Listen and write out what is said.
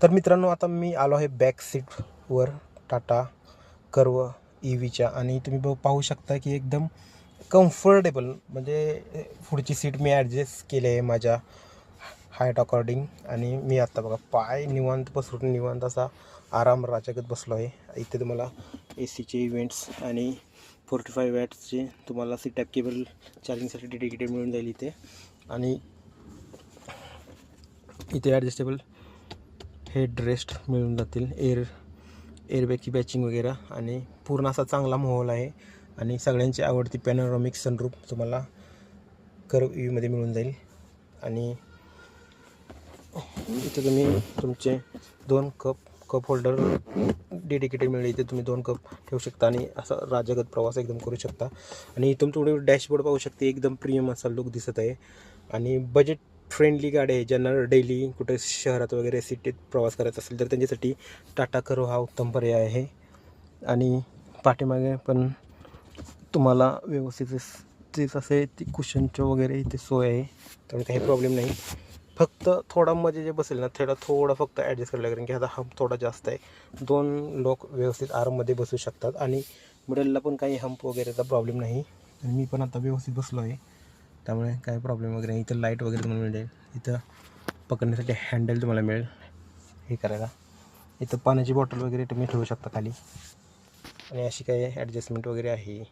तर मित्रांनो, आता मी आलो आहे बॅक सीटवर टाटा कर्व EVच्या, आणि तुम्ही पाहू शकता की एकदम कम्फर्टेबल, म्हणजे पुढची सीट मी ॲडजस्ट केली आहे माझ्या हाईट अकॉर्डिंग. आणि मी आत्ता बघा पाय निवांत पसरून निवांत असा आराम राजागत बसलो आहे. इथे तुम्हाला ACचे इव्हेंट्स आणि 45 वॅट्सचे तुम्हाला सी टाईप केबल चार्जिंगसाठी डेडिकेटेड मिळून जाईल इथे. आणि इथे ॲडजस्टेबल हेड रेस्ट मिळून जातील, एअरबॅगची बॅचिंग वगैरे, आणि पूर्ण असा चांगला माहोल आहे. आणि सगळ्यांची आवडती पॅनोरामिक सनरूफ तुम्हाला कर्व EVमध्ये मिळून जाईल. आणि इथे तुम्ही तुमचे 2 कप होल्डर डेडिकेटेड मिळेल. इथे तुम्ही 2 कप ठेवू शकता आणि असा राजागत प्रवास एकदम करू शकता. आणि इथून थोडी डॅशबोर्ड पाहू शकते, एकदम प्रीमियम असा लुक दिसत आहे. आणि बजेट फ्रेंडली गाडी आहे. ज्यांना डेली कुठे शहरात वगैरे सिटीत प्रवास करायचा असेल तर त्यांच्यासाठी टाटा कर्व हा उत्तम पर्याय आहे. आणि पाठीमागे पण तुम्हाला व्यवस्थित तेच असे ती कुशनचं वगैरे इथे सोय आहे, त्यामुळे काही प्रॉब्लेम नाही. फक्त थोडा मध्ये जे बसेल ना थोडा फक्त ॲडजस्ट करायला लागेल, की आता हंप थोडा जास्त आहे. 2 लोक व्यवस्थित आराममध्ये बसू शकतात. आणि मिडलला पण काही हंप वगैरेचा प्रॉब्लेम नाही. आणि मी पण आता व्यवस्थित बसलो आहे, त्यामुळे काही प्रॉब्लेम वगैरे नाही. इथं लाईट वगैरे तुम्हाला मिळेल, इथं पकडण्यासाठी हँडल तुम्हाला मिळेल हे करायला. इथं पाण्याची बॉटल वगैरे तुम्ही ठेवू शकता खाली. आणि अशी काही ॲडजस्टमेंट वगैरे आहे.